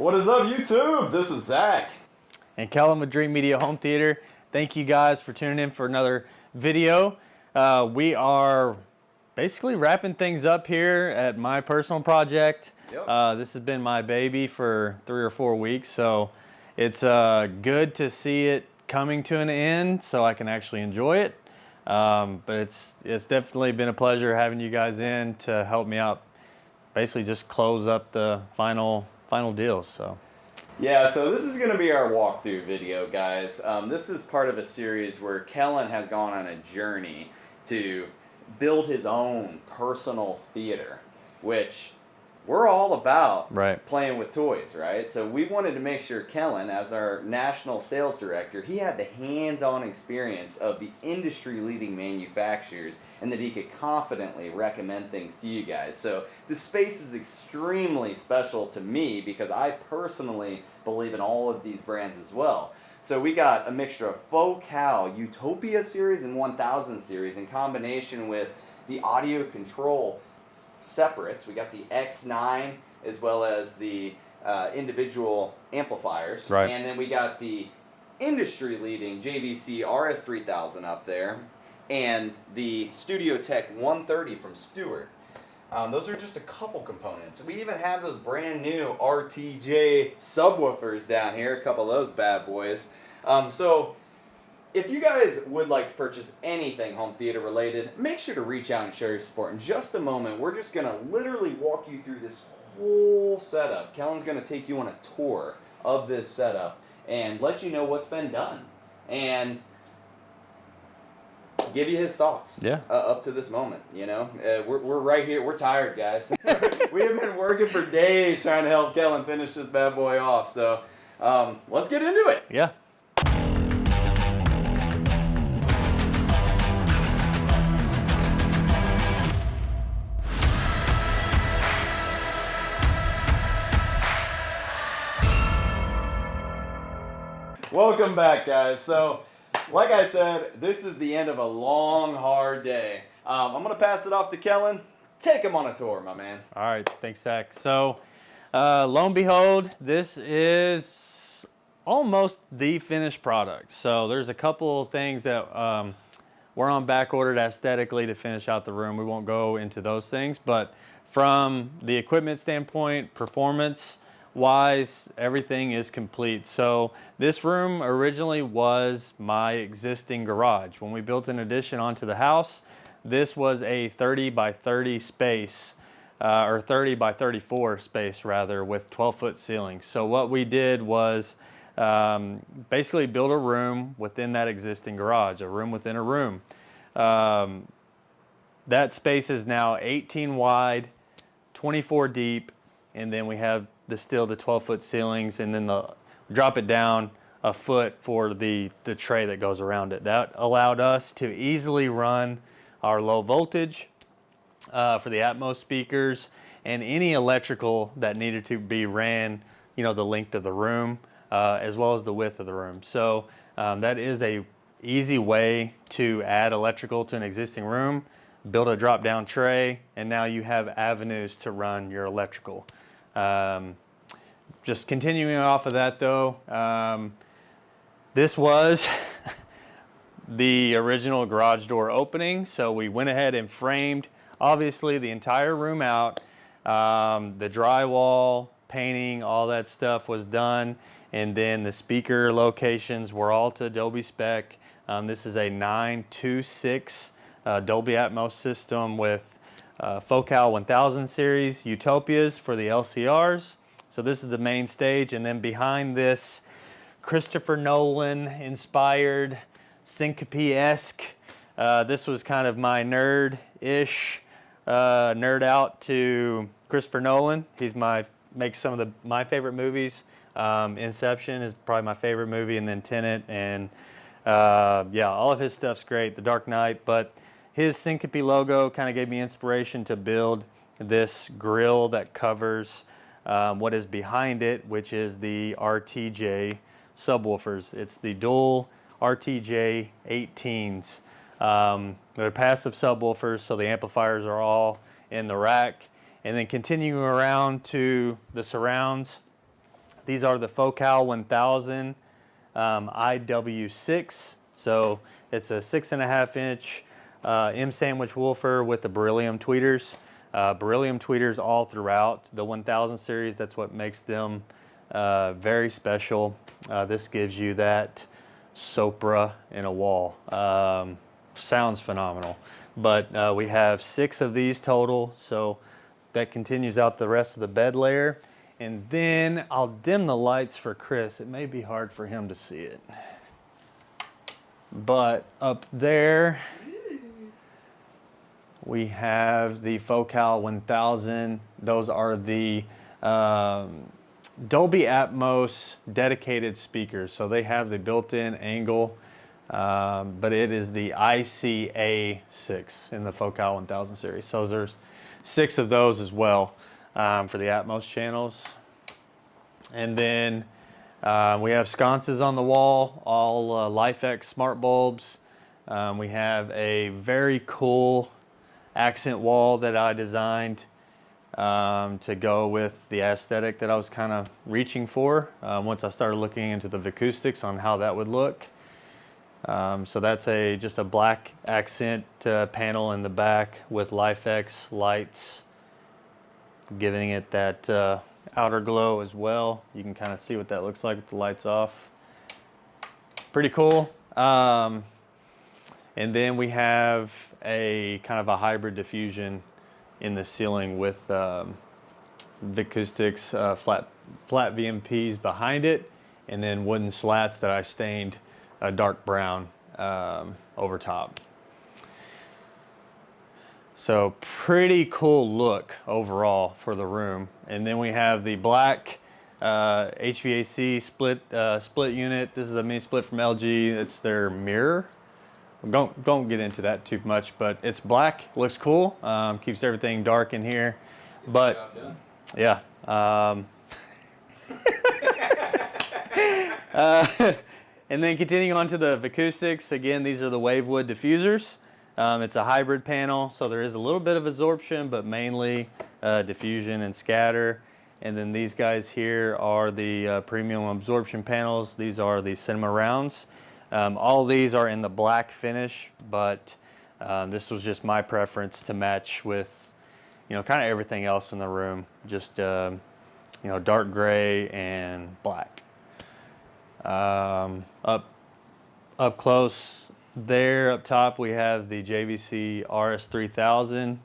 What is up, YouTube? This is Zach. And Kellen with Dreamedia Home Theater. Thank you guys for tuning in for another video. We are basically wrapping things up here at my personal project. Yep. This has been my baby for 3 or 4 weeks, so it's good to see it coming to an end so I can actually enjoy it. But it's definitely been a pleasure having you guys in to help me out, basically just close up the final deals. So yeah, so this is going to be our walkthrough video, guys. This is part of a series where Kellen has gone on a journey to build his own personal theater, which we're all about playing with toys, right? So we wanted to make sure Kellen, as our national sales director, he had the hands-on experience of the industry-leading manufacturers and that he could confidently recommend things to you guys. So this space is extremely special to me because I personally believe in all of these brands as well. So we got a mixture of Focal, Utopia series, and 1000 series in combination with the audio control separates. We got the X9 as well as the individual amplifiers. Right. And then we got the industry-leading JVC RS3000 up there and the Studio Tech 130 from Stewart. Those are just a couple components. We even have those brand new RTJ subwoofers down here, a couple of those bad boys. So if you guys would like to purchase anything home theater related, make sure to reach out and show your support. In just a moment, we're just going to literally walk you through this whole setup. Kellen's going to take you on a tour of this setup and let you know what's been done and give you his thoughts up to this moment. You know, we're right here. We're tired, guys. We have been working for days trying to help Kellen finish this bad boy off. So let's get into it. Yeah. Welcome back, guys. So, like I said, this is the end of a long, hard day. I'm going to pass it off to Kellen. Take him on a tour, my man. All right, thanks, Zach. So, lo and behold, this is almost the finished product. So, there's a couple of things that we're on back ordered aesthetically to finish out the room. We won't go into those things, but from the equipment standpoint, performance wise, everything is complete. So this room originally was my existing garage. When we built an addition onto the house, this was a 30 by 30 space, or 30 by 34 space rather, with 12-foot ceilings. So what we did was basically build a room within that existing garage, a room within a room. That space is now 18 wide, 24 deep, and then we have the 12-foot ceilings, and then drop it down a foot for the tray that goes around it. That allowed us to easily run our low voltage for the Atmos speakers and any electrical that needed to be ran, you know, the length of the room as well as the width of the room. So that is a easy way to add electrical to an existing room, build a drop-down tray, and now you have avenues to run your electrical. Just continuing off of that though, this was the original garage door opening, so we went ahead and framed obviously the entire room out. The drywall, painting, all that stuff was done, and then the speaker locations were all to Dolby spec. This is a 926 Dolby Atmos system with Focal 1000 series Utopias for the LCRs. So this is the main stage, and then behind this, Christopher Nolan inspired, syncope-esque. This was kind of my nerd-ish, nerd out to Christopher Nolan. He's makes some of my favorite movies. Inception is probably my favorite movie, and then Tenet, and yeah, all of his stuff's great. The Dark Knight, but his syncope logo kind of gave me inspiration to build this grill that covers what is behind it, which is the RTJ subwoofers. It's the dual RTJ 18s. They're passive subwoofers, so the amplifiers are all in the rack. And then continuing around to the surrounds, These are the Focal 1000 IW6. So it's a 6.5 inch M sandwich woofer with the beryllium tweeters. Beryllium tweeters all throughout the 1000 series. That's what makes them very special. This gives you that sopra in a wall. Sounds phenomenal. But we have 6 of these total, so that continues out the rest of the bed layer. And then I'll dim the lights for Chris. It may be hard for him to see it. But up there, we have the Focal 1000. Those are the Dolby Atmos dedicated speakers. So they have the built-in angle, but it is the ICA6 in the Focal 1000 series. So there's 6 of those as well for the Atmos channels. And then we have sconces on the wall, all LifeX smart bulbs. We have a very cool accent wall that I designed to go with the aesthetic that I was kind of reaching for once I started looking into the acoustics on how that would look. So that's just a black accent panel in the back with LifeX lights, giving it that outer glow as well. You can kind of see what that looks like with the lights off. Pretty cool. And then we have a kind of a hybrid diffusion in the ceiling with the acoustics, flat VMPs behind it, and then wooden slats that I stained a dark brown over top. So pretty cool look overall for the room. And then we have the black HVAC split unit. This is a mini split from LG. It's their mirror. Don't get into that too much, but it's black, looks cool, keeps everything dark in here. But yeah. And then continuing on to the acoustics, again, these are the Wavewood diffusers. It's a hybrid panel, so there is a little bit of absorption, but mainly diffusion and scatter. And then these guys here are the premium absorption panels. These are the cinema rounds. All of these are in the black finish, but this was just my preference to match with, kind of everything else in the room. Just, dark gray and black. Up close there, up top, we have the JVC RS3000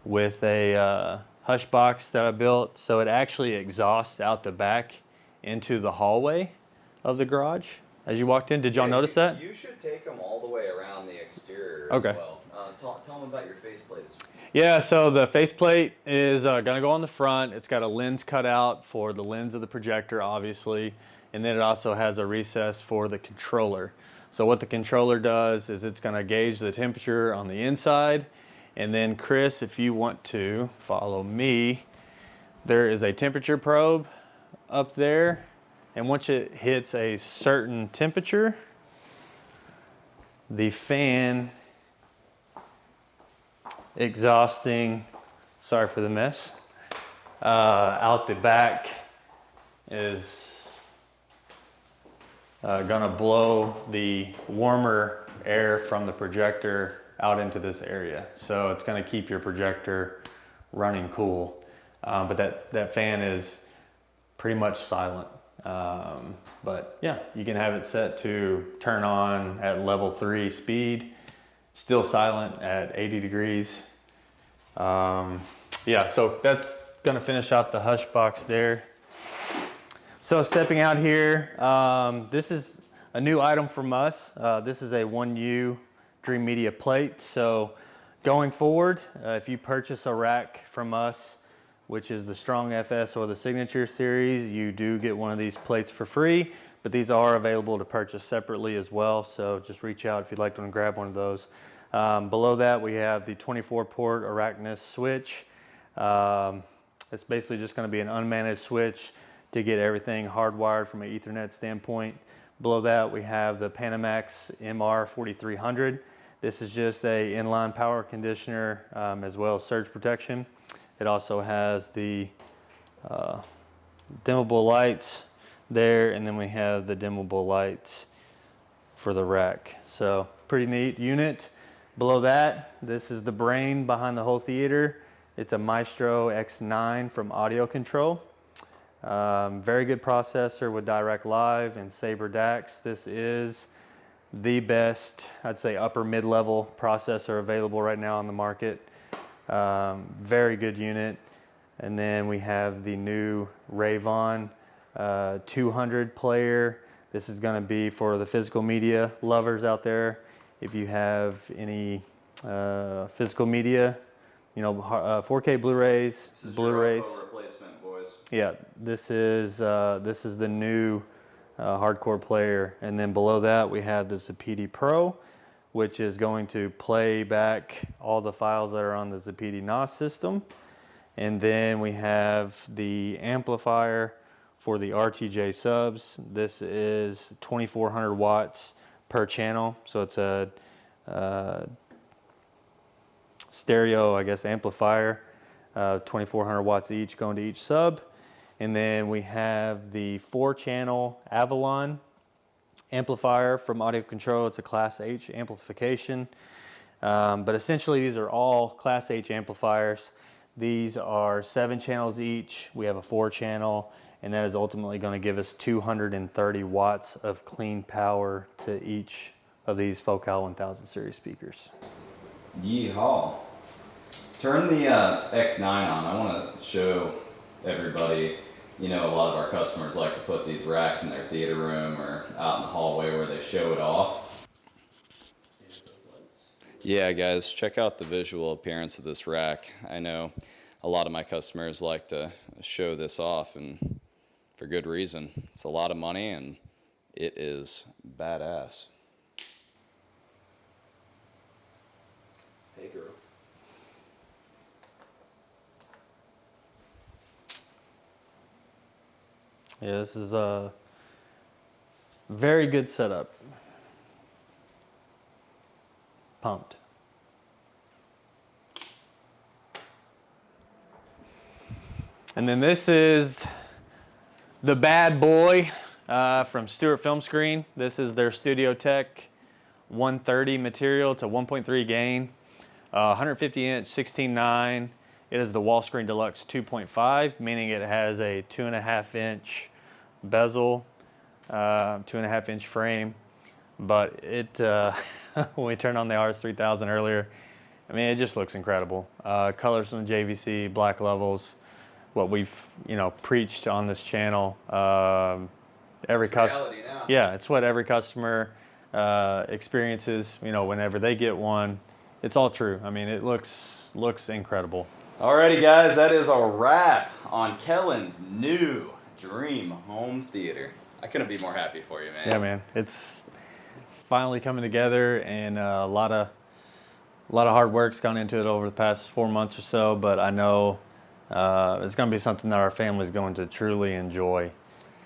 with a hush box that I built. So it actually exhausts out the back into the hallway of the garage. As you walked in, did y'all notice that? You should take them all the way around the exterior as well. Tell them about your faceplate. Yeah, so the faceplate is going to go on the front. It's got a lens cut out for the lens of the projector, obviously. And then it also has a recess for the controller. So what the controller does is it's going to gauge the temperature on the inside. And then Chris, if you want to follow me, there is a temperature probe up there. And once it hits a certain temperature, the fan exhausting, sorry for the mess, out the back is gonna blow the warmer air from the projector out into this area. So it's gonna keep your projector running cool. But that fan is pretty much silent. But yeah, you can have it set to turn on at level 3 speed, still silent at 80 degrees. Yeah, so that's gonna finish out the hush box there. So stepping out here, this is a new item from us. This is a 1U Dreamedia plate. So going forward, if you purchase a rack from us, which is the Strong FS or the Signature series, you do get one of these plates for free, but these are available to purchase separately as well. So just reach out if you'd like to grab one of those. Below that, we have the 24-port Arachnus switch. It's basically just going to be an unmanaged switch to get everything hardwired from an Ethernet standpoint. Below that, we have the Panamax MR4300. This is just a inline power conditioner as well as surge protection. It also has the dimmable lights there, and then we have the dimmable lights for the rack. So pretty neat unit. Below that, this is the brain behind the whole theater. It's a Maestro X9 from Audio Control. Very good processor with Direct Live and Sabre DACs. This is the best, I'd say, upper mid-level processor available right now on the market. Very good unit. And then we have the new Ravon 200 player. This is going to be for the physical media lovers out there. If you have any physical media, you know, 4K Blu-rays, Blu-rays. Replacement, boys. Yeah, this is the new hardcore player. And then below that we have the Zapiti Pro, which is going to play back all the files that are on the Zapiti NOS system. And then we have the amplifier for the RTJ subs. This is 2400 watts per channel, so it's a stereo, I guess, amplifier, 2400 watts each going to each sub. And then we have the 4-channel Avalon amplifier from Audio Control. It's a Class H amplification, but essentially these are all Class H amplifiers. These are 7 channels each. We have a 4-channel, and that is ultimately going to give us 230 watts of clean power to each of these Focal 1000 series speakers. Yeehaw. Turn the X9 on. I want to show everybody, you know, a lot of our customers like to put these racks in their theater room or out in the hallway where they show it off. Yeah, guys, check out the visual appearance of this rack. I know a lot of my customers like to show this off, and for good reason. It's a lot of money, and it is badass. Hey, girl. Yeah, this is a very good setup. Pumped. And then this is the bad boy from Stewart Film Screen. This is their Studio Tech 130 material. It's a 1.3 gain, 150 inch 16:9. It is the Wall Screen Deluxe 2.5, meaning it has a 2.5 inch bezel, 2.5 inch frame. But it, when we turned on the RS3000 earlier, I mean, it just looks incredible. Colors from the JVC, black levels, what we've, you know, preached on this channel. Every customer, yeah, it's what every customer experiences, you know, whenever they get one. It's all true. I mean, it looks incredible. Alrighty, guys, that is a wrap on Kellen's new Dream Home Theater. I couldn't be more happy for you, man. Yeah, man, it's finally coming together, and a lot of hard work's gone into it over the past 4 months or so. But I know it's going to be something that our family's going to truly enjoy,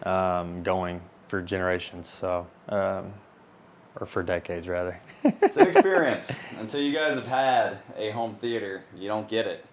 going for generations. So, or for decades, rather. It's an experience. Until you guys have had a home theater, you don't get it.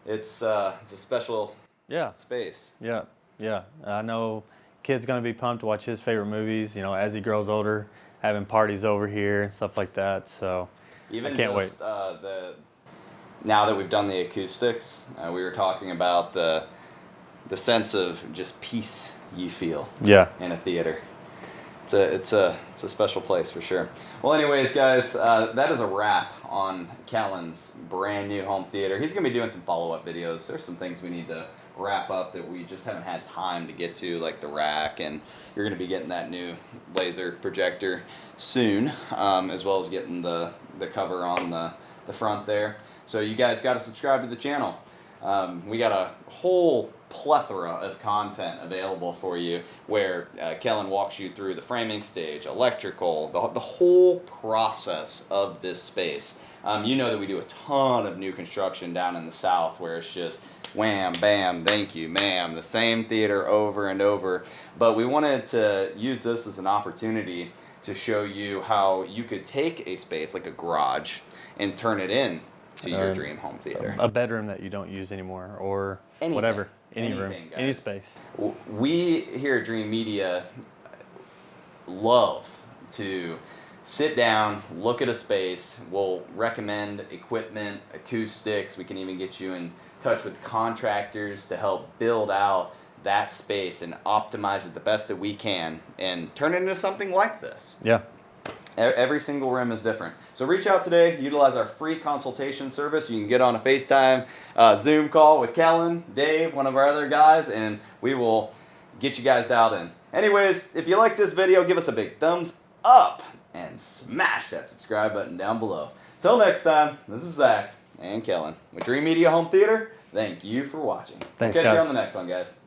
It's a special space. Yeah, yeah. I know kid's going to be pumped to watch his favorite movies, you know, as he grows older, having parties over here and stuff like that. So even I can't wait. Now that we've done the acoustics, we were talking about the sense of just peace you feel in a theater. It's a special place for sure. Well, anyways, guys, that is a wrap on Kellen's brand new home theater. He's gonna be doing some follow-up videos. There's some things we need to wrap up that we just haven't had time to get to, like the rack, and you're gonna be getting that new laser projector soon, as well as getting the cover on the front there. So you guys got to subscribe to the channel. We got a whole plethora of content available for you, where Kellen walks you through the framing stage, electrical, the whole process of this space. You know that we do a ton of new construction down in the South, where it's just wham, bam, thank you, ma'am, the same theater over and over. But we wanted to use this as an opportunity to show you how you could take a space like a garage and turn it in to your dream home theater. A bedroom that you don't use anymore, or anything. whatever. any room, Anything, any guys. space. We here at Dreamedia love to sit down, look at a space. We'll recommend equipment, acoustics. We can even get you in touch with contractors to help build out that space and optimize it the best that we can and turn it into something like this. Yeah. Every single room is different. So reach out today, utilize our free consultation service. You can get on a FaceTime Zoom call with Kellen, Dave, one of our other guys, and we will get you guys dialed in. Anyways, if you like this video, give us a big thumbs up and smash that subscribe button down below. Till next time, this is Zach and Kellen with Dreamedia Home Theater. Thank you for watching. Thanks, Catch you guys. on the next one, guys.